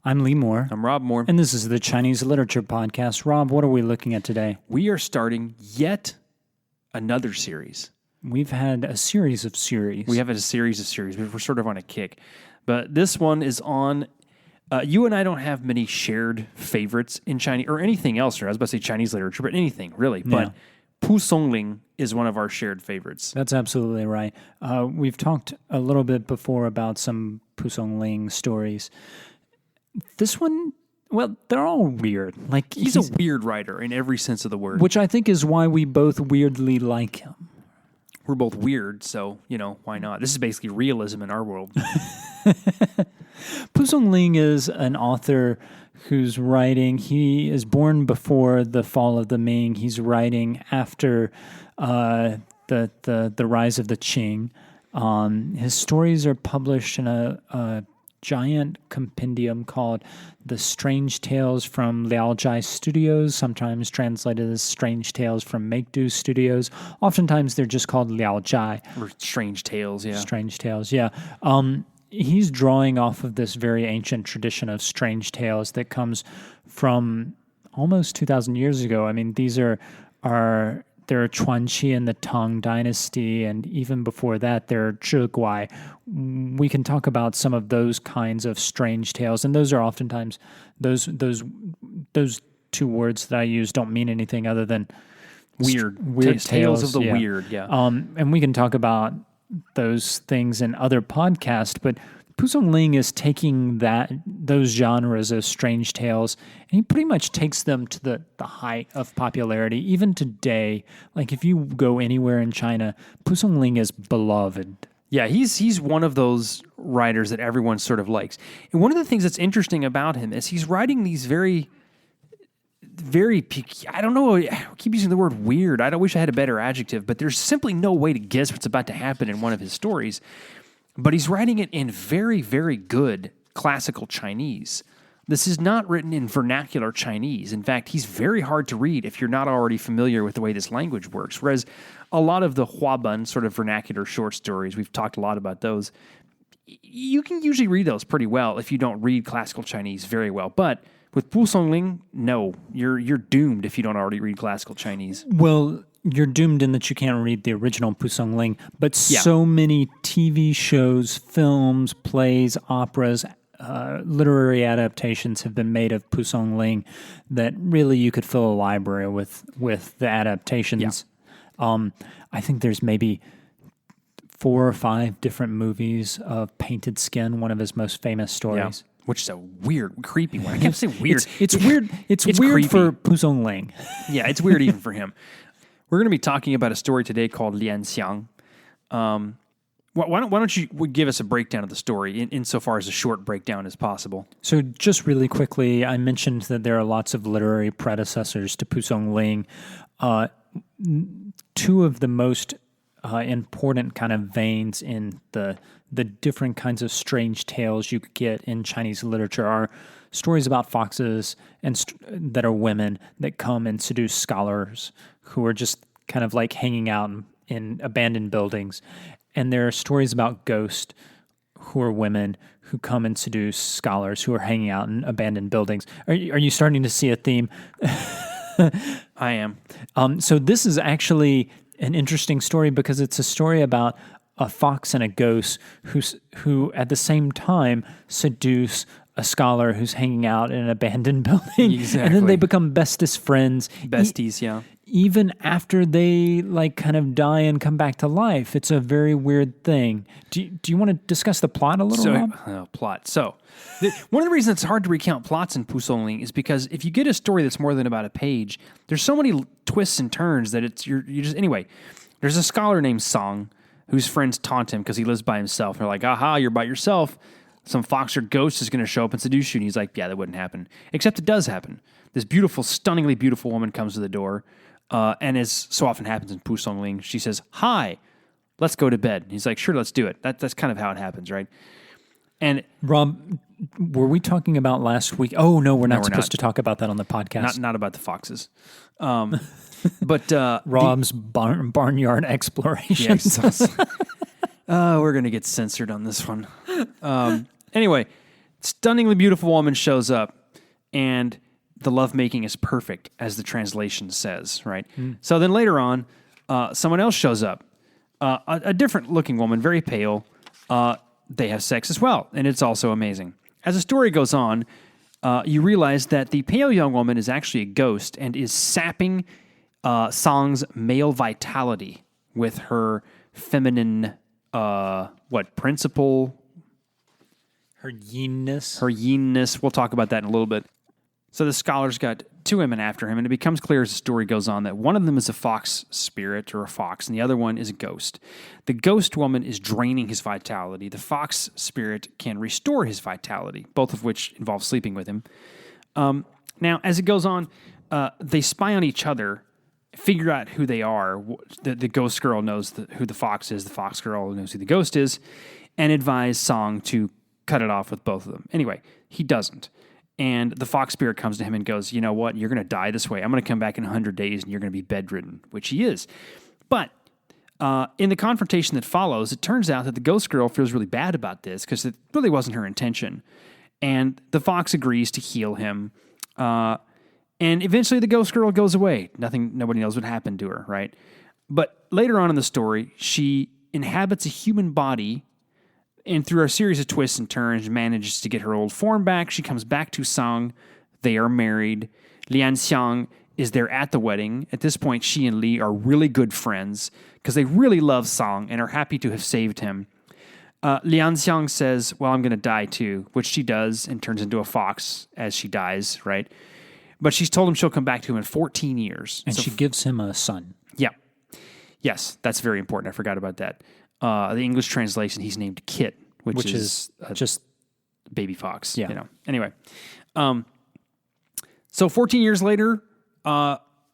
I'm Lee Moore. I'm Rob Moore. And this is the Chinese Literature Podcast. Rob, what are we looking at today? We are starting yet another series. We've had a series of series. We have had a series of series. We're sort of on a kick. But this one is on... you and I don't have many shared favorites in Chinese, or anything else. I was about to say Chinese literature, but anything, really. Yeah. But Pu Songling is one of our shared favorites. That's absolutely right. We've talked a little bit before about some Pu Songling stories. This one, well, they're all weird. Like He's a weird writer in every sense of the word. Which I think is why we both weirdly like him. We're both weird, so, why not? This is basically realism in our world. Pu Songling is an author who's writing. He is born before the fall of the Ming. He's writing after the rise of the Qing. His stories are published in a giant compendium called The Strange Tales from Liaojia Studios, sometimes translated as Strange Tales from Make-Do Studios. Oftentimes they're just called Liaojia. Or Strange Tales, yeah. Strange Tales, yeah. He's drawing off of this very ancient tradition of strange tales that comes from almost 2,000 years ago. I mean, these are there are Chuanqi and the Tang Dynasty, and even before that, there are Zhiguai. We can talk about some of those kinds of strange tales, and those are oftentimes those two words that I use don't mean anything other than weird tales of the weird. Yeah. And we can talk about those things in other podcasts, but Pu Songling is taking those genres of strange tales, and he pretty much takes them to the height of popularity. Even today, like if you go anywhere in China, Pu Songling is beloved. Yeah, he's one of those writers that everyone sort of likes. And one of the things that's interesting about him is he's writing these very, very, I don't know, I keep using the word weird. I wish I had a better adjective, but there's simply no way to guess what's about to happen in one of his stories. But he's writing it in very, very good classical Chinese. This is not written in vernacular Chinese. In fact, he's very hard to read if you're not already familiar with the way this language works. Whereas a lot of the Huabun sort of vernacular short stories, we've talked a lot about those, you can usually read those pretty well if you don't read classical Chinese very well. But with Pu Songling, no, you're doomed if you don't already read classical Chinese. Well, you're doomed in that you can't read the original Pu Songling, but so many TV shows, films, plays, operas, literary adaptations have been made of Pu Songling that really you could fill a library with the adaptations. Yeah. I think there's maybe 4 or 5 different movies of Painted Skin, one of his most famous stories. Yeah. Which is a weird, creepy one. I can't say weird. It's weird. It's weird creepy for Pu Songling. Yeah, it's weird even for him. We're going to be talking about a story today called Lian Xiang. Why don't you give us a breakdown of the story insofar as a short breakdown as possible? So just really quickly, I mentioned that there are lots of literary predecessors to Pu Songling. 2 of the most important kind of veins in the different kinds of strange tales you could get in Chinese literature are stories about foxes and that are women that come and seduce scholars who are just kind of like hanging out in abandoned buildings. And there are stories about ghosts who are women who come and seduce scholars who are hanging out in abandoned buildings. Are you starting to see a theme? I am. So this is actually an interesting story because it's a story about a fox and a ghost who at the same time seduce a scholar who's hanging out in an abandoned building. Exactly. And then they become bestest friends. Besties, yeah. Even after they like kind of die and come back to life. It's a very weird thing. Do you want to discuss the plot a little, Rob? Plot. So one of the reasons it's hard to recount plots in Pu Songling is because if you get a story that's more than about a page, there's so many twists and turns that you just anyway. There's a scholar named Song whose friends taunt him because he lives by himself. They're like, aha, you're by yourself. Some fox or ghost is going to show up and seduce you. And he's like, yeah, that wouldn't happen. Except it does happen. This beautiful, stunningly beautiful woman comes to the door. And as so often happens in Pu Songling, she says, hi, let's go to bed. And he's like, sure, let's do it. That's kind of how it happens, right? And Rob, were we talking about last week? Oh, no, we're not supposed to talk about that on the podcast. Not about the foxes. But Rob's barnyard explorations. Yes. We're going to get censored on this one. Anyway, stunningly beautiful woman shows up, and the lovemaking is perfect, as the translation says, right? So then later on, someone else shows up, a different looking woman, very pale. They have sex as well, and it's also amazing. As the story goes on, you realize that the pale young woman is actually a ghost and is sapping Song's male vitality with her feminine, principle? Her yinness. Her yinness. We'll talk about that in a little bit. So the scholars got two women after him, and it becomes clear as the story goes on that one of them is a fox spirit or a fox, and the other one is a ghost. The ghost woman is draining his vitality. The fox spirit can restore his vitality, both of which involve sleeping with him. Now, as it goes on, they spy on each other, figure out who they are. The ghost girl knows who the fox is. The fox girl knows who the ghost is, and advise Song to cut it off with both of them. Anyway, he doesn't. And the fox spirit comes to him and goes, you know what? You're going to die this way. I'm going to come back in 100 days and you're going to be bedridden, which he is. But in the confrontation that follows, it turns out that the ghost girl feels really bad about this because it really wasn't her intention. And the fox agrees to heal him. And eventually the ghost girl goes away. Nobody knows what happened to her, right? But later on in the story, she inhabits a human body, and through a series of twists and turns, manages to get her old form back. She comes back to Song. They are married. Lian Xiang is there at the wedding. At this point, she and Li are really good friends because they really love Song and are happy to have saved him. Lian Xiang says, well, I'm going to die too, which she does and turns into a fox as she dies, right? But she's told him she'll come back to him in 14 years. And she gives him a son. Yeah. Yes, that's very important. I forgot about that. The English translation, he's named Kit, which is just baby fox. Yeah. Anyway, so 14 years later,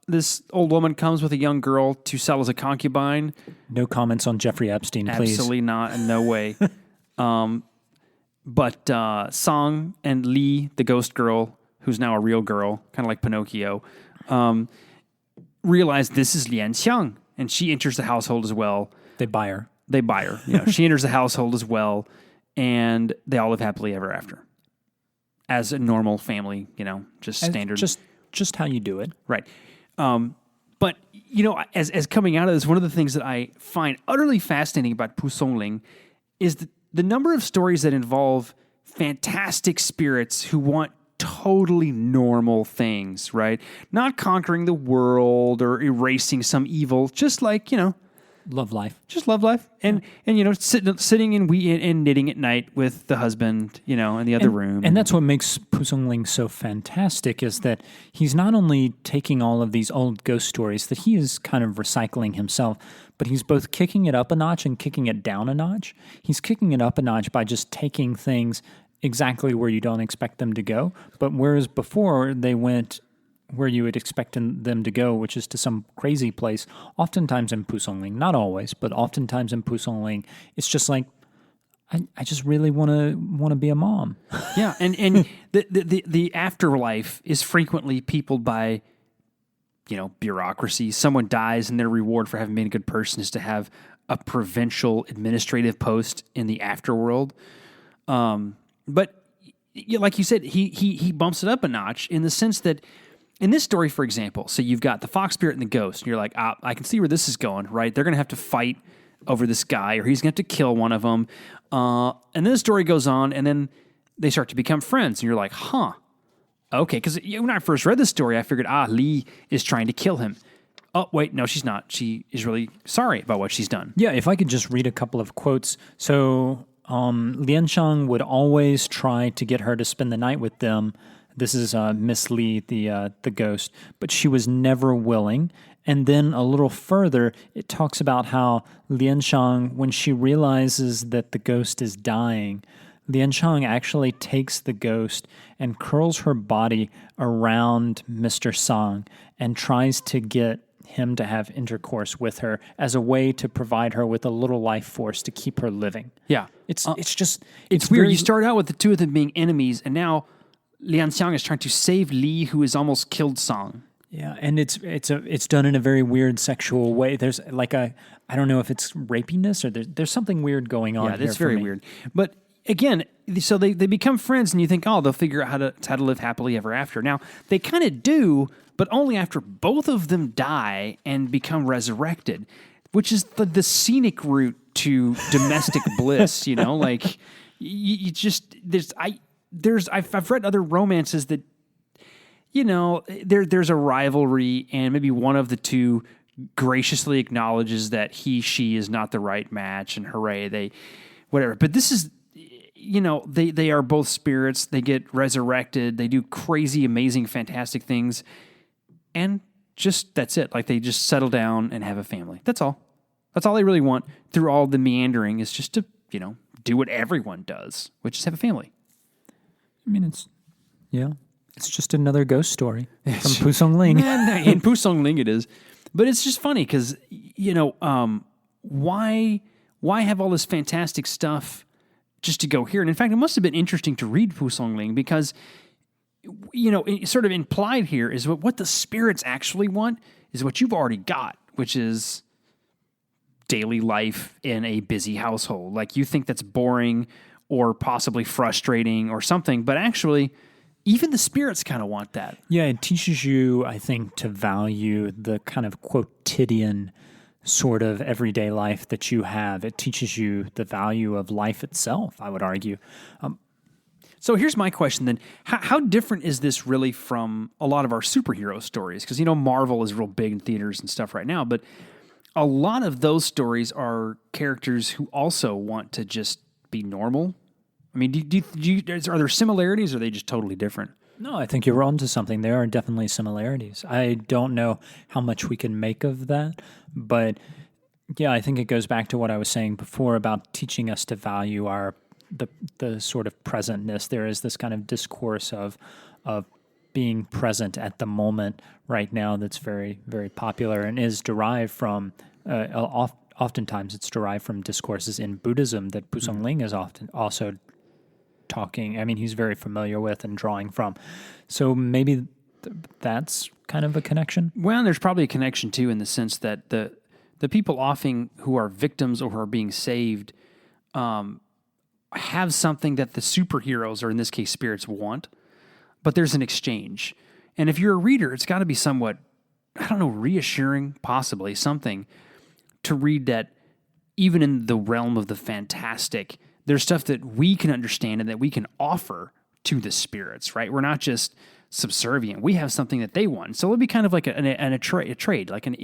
this old woman comes with a young girl to sell as a concubine. No comments on Jeffrey Epstein, please. Absolutely not. In no way. But Song and Li, the ghost girl, who's now a real girl, kind of like Pinocchio, realize this is Lian Xiang, and she enters the household as well. They buy her. She enters the household as well, and they all live happily ever after. As a normal family, just standard. Just how you do it. Right. But, as coming out of this, one of the things that I find utterly fascinating about Pu Songling is the number of stories that involve fantastic spirits who want totally normal things, right? Not conquering the world or erasing some evil, just like, Love life. Just love life. And sitting and knitting at night with the husband, in the other room. And that's what makes Pu Songling so fantastic, is that he's not only taking all of these old ghost stories that he is kind of recycling himself, but he's both kicking it up a notch and kicking it down a notch. He's kicking it up a notch by just taking things exactly where you don't expect them to go. But whereas before they went where you would expect them to go, which is to some crazy place, oftentimes in Pu Songling, not always, but oftentimes in Pu Songling, it's just like, I just really want to be a mom. Yeah, and the afterlife is frequently peopled by, bureaucracy. Someone dies, and their reward for having been a good person is to have a provincial administrative post in the afterworld. But like you said, he bumps it up a notch in the sense that in this story, for example, so you've got the fox spirit and the ghost, and you're like, I can see where this is going, right? They're going to have to fight over this guy, or he's going to have to kill one of them. And then the story goes on, and then they start to become friends, and you're like, okay. Because when I first read this story, I figured, Li is trying to kill him. Oh, wait, no, she's not. She is really sorry about what she's done. Yeah, if I could just read a couple of quotes. So Lian Xiang would always try to get her to spend the night with them. This is Miss Li, the ghost, but she was never willing. And then a little further, it talks about how Lian Xiang, when she realizes that the ghost is dying, Lian Xiang actually takes the ghost and curls her body around Mr. Song and tries to get him to have intercourse with her as a way to provide her with a little life force to keep her living. Yeah. It's weird. very, You start out with the two of them being enemies, and now Lian Xiang is trying to save Li, who has almost killed Song. Yeah, and it's done in a very weird sexual way. There's like I don't know if it's rapiness or there's something weird going on. Yeah, that's very weird. But again, so they become friends, and you think, oh, they'll figure out how to live happily ever after. Now, they kind of do, but only after both of them die and become resurrected, which is the scenic route to domestic bliss. Like you just I've read other romances that there's a rivalry, and maybe one of the two graciously acknowledges that she is not the right match, and hooray, they whatever. But this is, they are both spirits. They get resurrected. They do crazy, amazing, fantastic things, and that's it. Like, they just settle down and have a family. That's all. That's all they really want through all the meandering, is just to do what everyone does, which is have a family. I mean, it's just another ghost story from Pusong Ling. In Pusong Ling it is. But it's just funny because, why have all this fantastic stuff just to go here? And in fact, it must have been interesting to read Pusong Ling because, sort of implied here is what the spirits actually want is what you've already got, which is daily life in a busy household. Like, you think that's boring or possibly frustrating or something, but actually, even the spirits kind of want that. Yeah, it teaches you, I think, to value the kind of quotidian sort of everyday life that you have. It teaches you the value of life itself, I would argue. So here's my question then. How different is this really from a lot of our superhero stories? Because, Marvel is real big in theaters and stuff right now, but a lot of those stories are characters who also want to just be normal. I mean, are there similarities, or are they just totally different? No, I think you're onto something. There are definitely similarities. I don't know how much we can make of that, but yeah, I think it goes back to what I was saying before about teaching us to value the sort of presentness. There is this kind of discourse of being present at the moment right now that's very, very popular and is derived from oftentimes it's derived from discourses in Buddhism that Pusong Ling is often also talking. I mean, he's very familiar with and drawing from. So maybe that's kind of a connection. Well, there's probably a connection too, in the sense that the people often who are victims or who are being saved have something that the superheroes, or in this case spirits, want, but there's an exchange. And if you're a reader, it's got to be somewhat, reassuring, possibly something to read that even in the realm of the fantastic, there's stuff that we can understand and that we can offer to the spirits, right? We're not just subservient. We have something that they want. So it'll be kind of like a trade, like an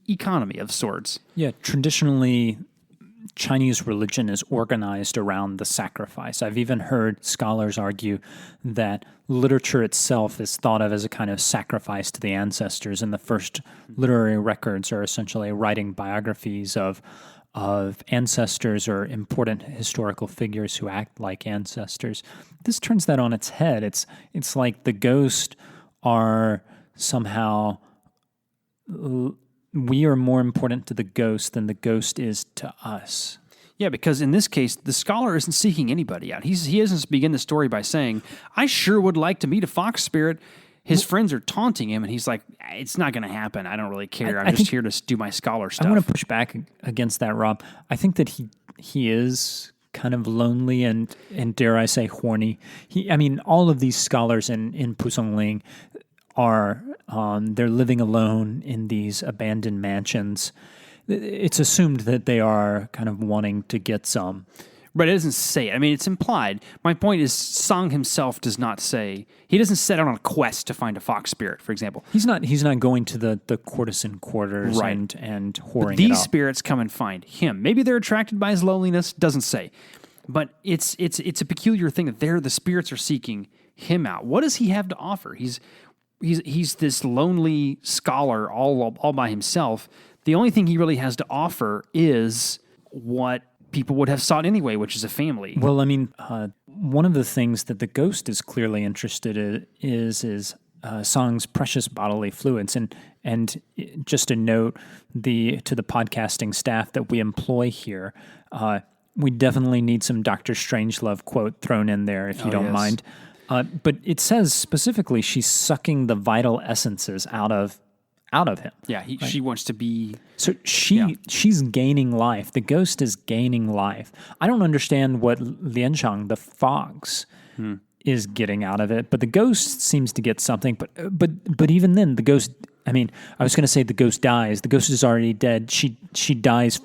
economy of sorts. Yeah, traditionally, Chinese religion is organized around the sacrifice. I've even heard scholars argue that literature itself is thought of as a kind of sacrifice to the ancestors, and the first literary records are essentially writing biographies of ancestors or important historical figures who act like ancestors. This turns that on its head. It's like the ghost are somehow... we are more important to the ghost than the ghost is to us. Yeah, because in this case, the scholar isn't seeking anybody out. He doesn't begin the story by saying, I sure would like to meet a fox spirit. His friends are taunting him, and he's like, it's not going to happen. I don't really care. I'm just here to do my scholar stuff. I want to push back against that, Rob. I think that he is kind of lonely and dare I say, horny. All of these scholars in Pusong Ling are they're living alone in these abandoned mansions. It's assumed that they are kind of wanting to get some. But it doesn't say it. I mean, it's implied. My point is, Song himself does not say. He doesn't set out on a quest to find a fox spirit, for example. He's not going to the courtesan quarters, right, and whoring but these spirits come and find him. Maybe they're attracted by his loneliness. Doesn't say. But it's a peculiar thing that the spirits are seeking him out. What does he have to offer? He's this lonely scholar all by himself. The only thing he really has to offer is what people would have sought anyway, which is a family. Well, one of the things that the ghost is clearly interested in is Song's precious bodily fluids. And just a note to the podcasting staff that we employ here, we definitely need some Dr. Strangelove quote thrown in there if you don't mind. But it says specifically she's sucking the vital essences out of out of him. Yeah, she wants to be. So she's gaining life. The ghost is gaining life. I don't understand what Lian Xiang, the fox, is getting out of it, but the ghost seems to get something. But even then, the ghost. I mean, I was going to say the ghost dies. The ghost is already dead. She dies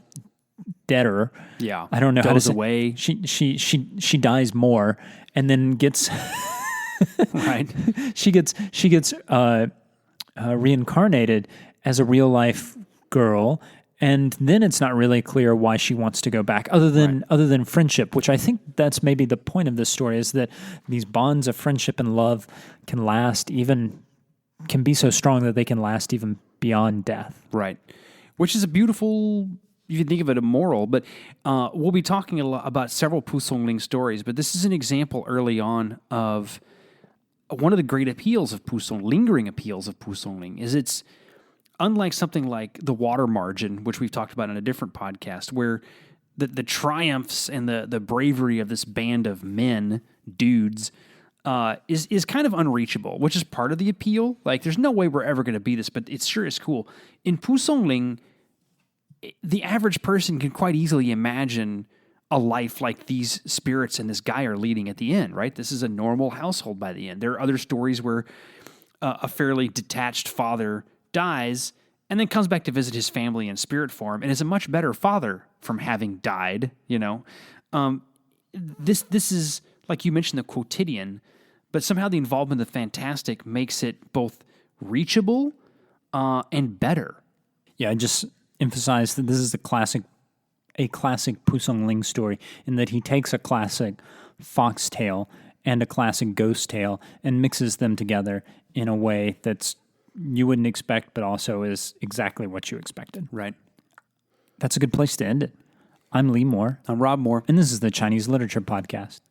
deader. Yeah, I don't know how to say. Away. She dies more, and then gets right. She gets reincarnated as a real life girl, and then it's not really clear why she wants to go back, other than friendship, which I think that's maybe the point of this story, is that these bonds of friendship and love can be so strong that they can last even beyond death. Right. Which is a beautiful, you can think of it a moral, but we'll be talking a lot about several Pu Songling stories, but this is an example early on of one of the great appeals of Pu Songling, lingering appeals of Pu Songling, is it's unlike something like The Water Margin, which we've talked about in a different podcast, where the triumphs and the bravery of this band of men, dudes, is kind of unreachable, which is part of the appeal. Like, there's no way we're ever going to be this, but it sure is cool. In Pu Songling, the average person can quite easily imagine a life like these spirits and this guy are leading at the end, right? This is a normal household by the end. There are other stories where a fairly detached father dies and then comes back to visit his family in spirit form and is a much better father from having died, you know? This is, like you mentioned, the quotidian, but somehow the involvement of the fantastic makes it both reachable and better. Yeah, I just emphasize that this is a classic Pu Songling story, in that he takes a classic fox tale and a classic ghost tale and mixes them together in a way that's you wouldn't expect, but also is exactly what you expected. Right. That's a good place to end it. I'm Lee Moore. I'm Rob Moore. And this is the Chinese Literature Podcast.